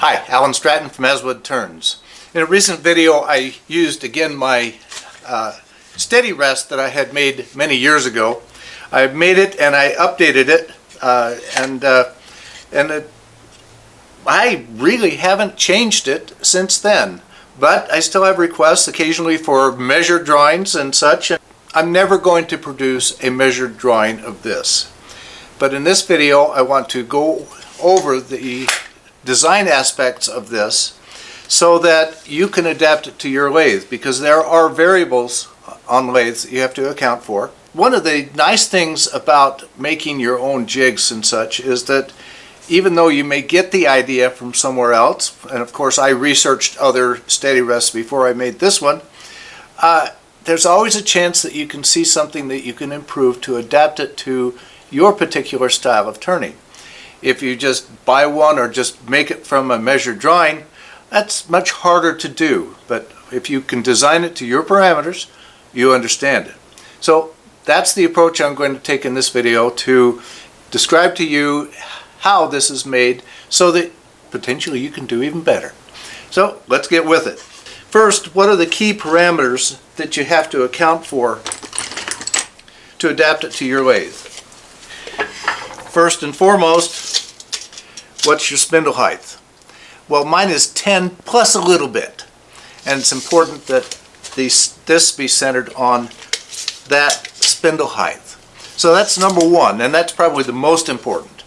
Hi, Alan Stratton from Woodturning. In a recent video I used again my steady rest that I had made many years ago. I made it and I updated it I really haven't changed it since then. But I still have requests occasionally for measured drawings and such. I'm never going to produce a measured drawing of this. But in this video I want to go over the design aspects of this so that you can adapt it to your lathe, because there are variables on lathes that you have to account for. One of the nice things about making your own jigs and such is that even though you may get the idea from somewhere else, and of course I researched other steady rests before I made this one, there's always a chance that you can see something that you can improve to adapt it to your particular style of turning. If you just buy one or just make it from a measured drawing, that's much harder to do. But if you can design it to your parameters, you understand it. So that's the approach I'm going to take in this video, to describe to you how this is made so that potentially you can do even better. So let's get with it. First, what are the key parameters that you have to account for to adapt it to your lathe? First and foremost, what's your spindle height? Well, mine is 10 plus a little bit, and it's important that this be centered on that spindle height. So that's number one, and that's probably the most important.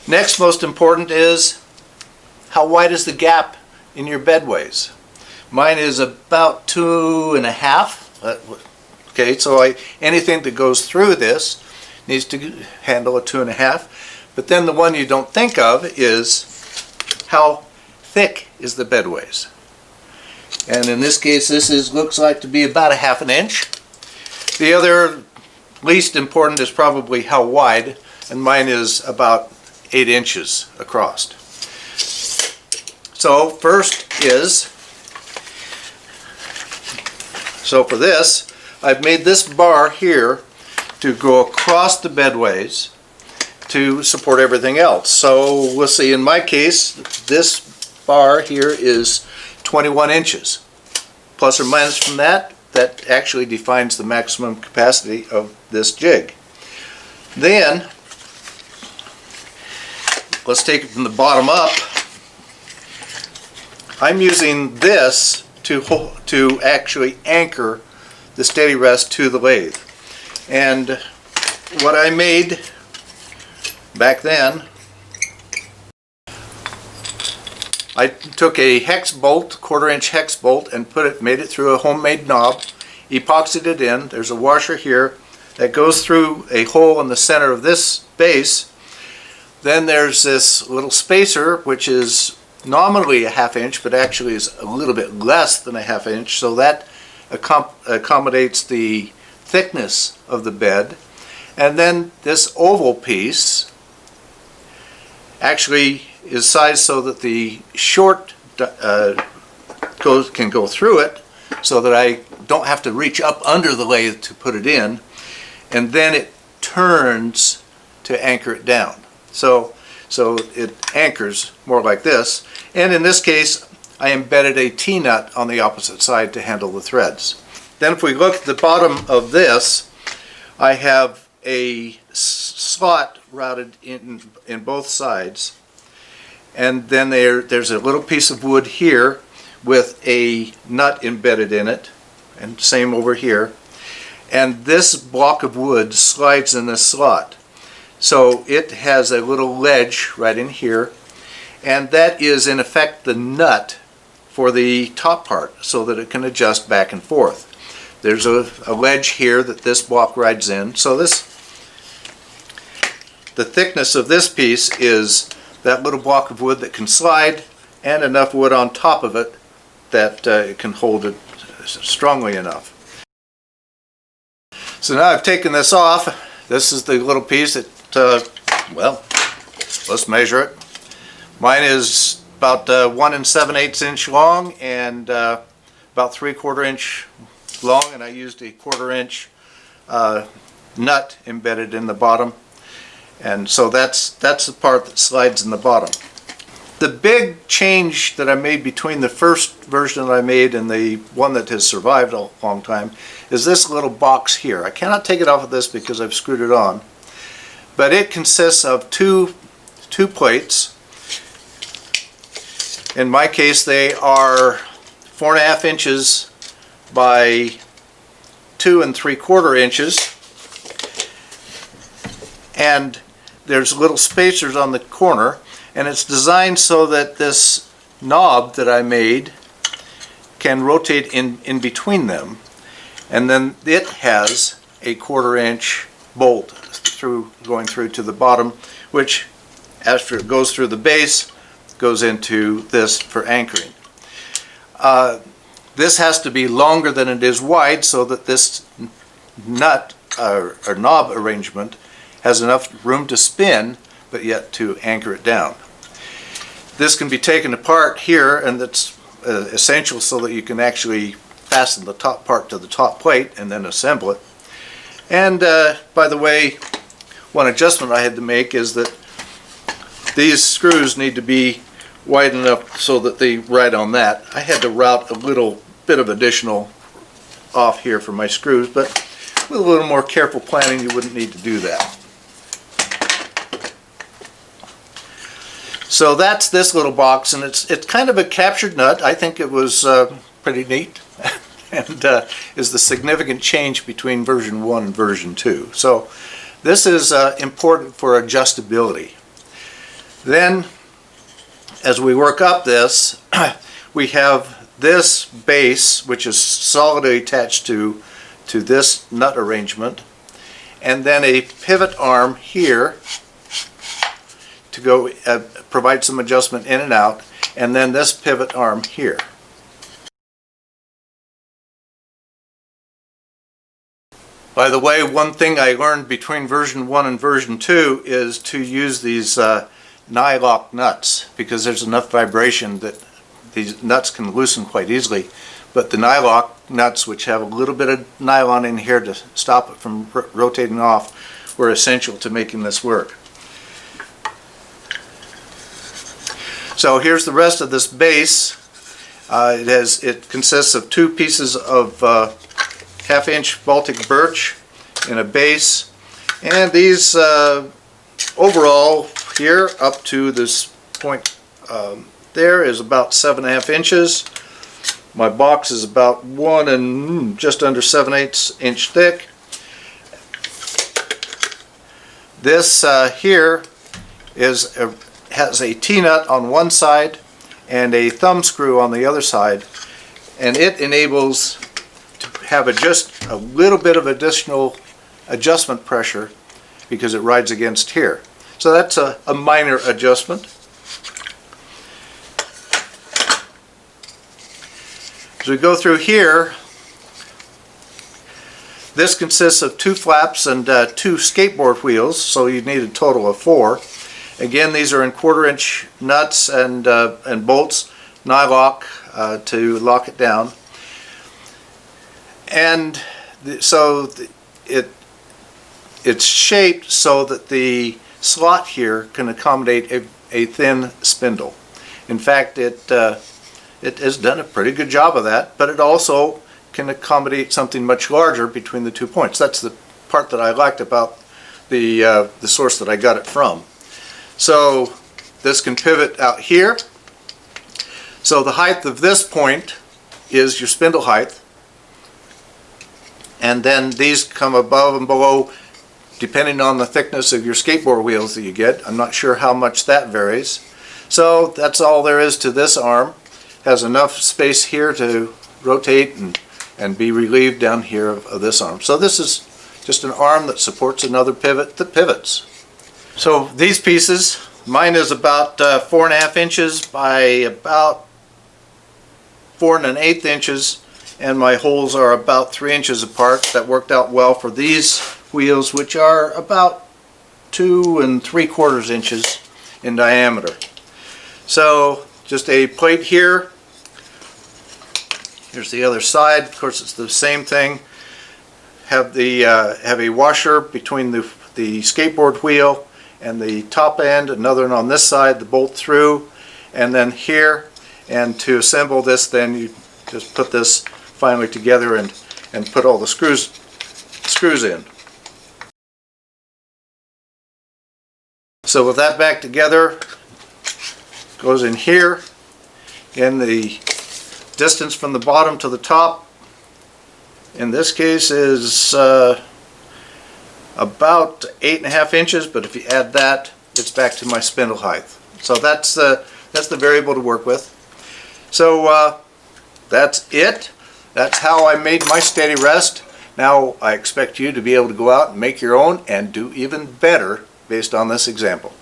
Next most important is, how wide is the gap in your bedways? Mine is about 2.5. Okay, so anything that goes through this needs to handle a 2.5. But then the one you don't think of is, how thick is the bedways? And in this case, looks like to be about 1/2 inch. The other least important is probably how wide, and mine is about 8 inches across. So first is, so for this, I've made this bar here to go across the bedways to support everything else. So we'll see, in my case, this bar here is 21 inches. Plus or minus from that, that actually defines the maximum capacity of this jig. Then, let's take it from the bottom up. I'm using this to actually anchor the steady rest to the lathe. And what I made back then, I took a hex bolt, 1/4 inch hex bolt, and made it through a homemade knob, epoxied it in. There's a washer here that goes through a hole in the center of this base. Then there's this little spacer, which is nominally 1/2 inch, but actually is a little bit less than 1/2 inch, so that accommodates the thickness of the bed. And then this oval piece actually is sized so that the short can go through it, so that I don't have to reach up under the lathe to put it in, and then it turns to anchor it down. So it anchors more like this, and in this case I embedded a T-nut on the opposite side to handle the threads. Then if we look at the bottom of this, I have a slot routed in both sides, and then there's a little piece of wood here with a nut embedded in it, and same over here, and this block of wood slides in this slot. So it has a little ledge right in here, and that is in effect the nut for the top part, so that it can adjust back and forth. There's a ledge here that this block rides in. So the thickness of this piece is that little block of wood that can slide, and enough wood on top of it that it can hold it strongly enough. So now I've taken this off. This is the little piece that, well, let's measure it. Mine is about 1 7/8 inch long and about 3/4 inch long, and I used a 1/4 inch nut embedded in the bottom, and so that's the part that slides in the bottom. The big change that I made between the first version that I made and the one that has survived a long time is this little box here. I cannot take it off of this because I've screwed it on, but it consists of two plates. In my case, they are 4.5 inches by 2 3/4 inches, and there's little spacers on the corner, and it's designed so that this knob that I made can rotate in between them, and then it has a 1/4 inch bolt going through to the bottom, which after it goes through the base goes into this for anchoring. This has to be longer than it is wide so that this nut or knob arrangement has enough room to spin but yet to anchor it down. This can be taken apart here, and that's essential so that you can actually fasten the top part to the top plate and then assemble it. And by the way, one adjustment I had to make is that these screws need to be wide enough so that they ride on that. I had to route a little bit of additional off here for my screws, but with a little more careful planning you wouldn't need to do that. So that's this little box, and it's kind of a captured nut. I think it was pretty neat and is the significant change between version 1 and version 2. So this is important for adjustability. Then as we work up this, we have this base, which is solidly attached to this nut arrangement, and then a pivot arm here to go provide some adjustment in and out, and then this pivot arm here. By the way, one thing I learned between version 1 and version 2 is to use these nylock nuts, because there's enough vibration that these nuts can loosen quite easily, but the nylock nuts, which have a little bit of nylon in here to stop it from rotating off, were essential to making this work. So here's the rest of this base. It consists of 2 pieces of 1/2 inch Baltic birch in a base, and these overall here up to this point there is about 7.5 inches. My box is about just under 7/8 inch thick. This here has a T-nut on one side and a thumb screw on the other side, and it enables to have just a little bit of additional adjustment pressure because it rides against here. So that's a minor adjustment. As we go through here, this consists of 2 flaps and 2 skateboard wheels, so you need a total of 4. Again, these are in 1/4 inch nuts and bolts, nylock to lock it down. And so it's shaped so that the slot here can accommodate a thin spindle. In fact, it has done a pretty good job of that, but it also can accommodate something much larger between the 2 points. That's the part that I liked about the source that I got it from. So this can pivot out here. So the height of this point is your spindle height, and then these come above and below depending on the thickness of your skateboard wheels that you get. I'm not sure how much that varies. So that's all there is to this arm. Has enough space here to rotate and be relieved down here of this arm. So this is just an arm that supports another pivot that pivots. So these pieces, mine is about 4.5 inches by about 4 1/8 inches, and my holes are about 3 inches apart. That worked out well for these wheels, which are about 2 3/4 inches in diameter. So just a plate here. Here's the other side. Of course, it's the same thing. Have a washer between the skateboard wheel and the top end, another one on this side, the bolt through, and then here. And to assemble this, then you just put this finally together and put all the screws in. So with that back together, goes in here, and the distance from the bottom to the top in this case is about 8.5 inches, but if you add that, it's back to my spindle height. So that's the variable to work with. So that's it. That's how I made my steady rest. Now I expect you to be able to go out and make your own and do even better based on this example.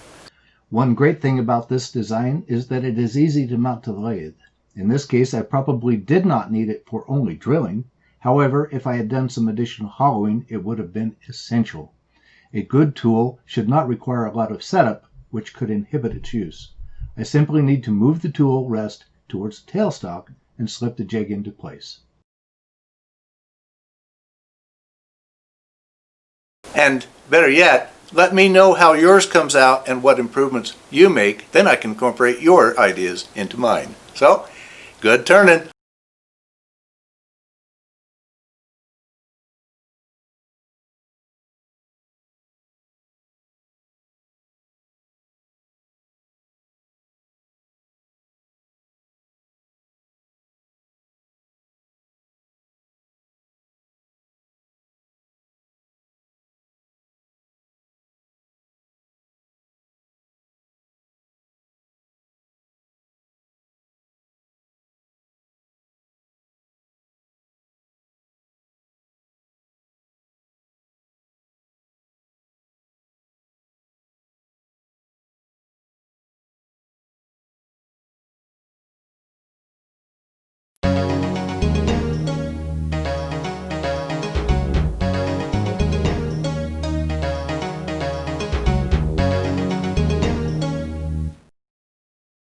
One great thing about this design is that it is easy to mount to the lathe. In this case, I probably did not need it for only drilling. However, if I had done some additional hollowing, it would have been essential. A good tool should not require a lot of setup, which could inhibit its use. I simply need to move the tool rest towards the tailstock and slip the jig into place. And better yet, let me know how yours comes out and what improvements you make. Then I can incorporate your ideas into mine. So, good turning.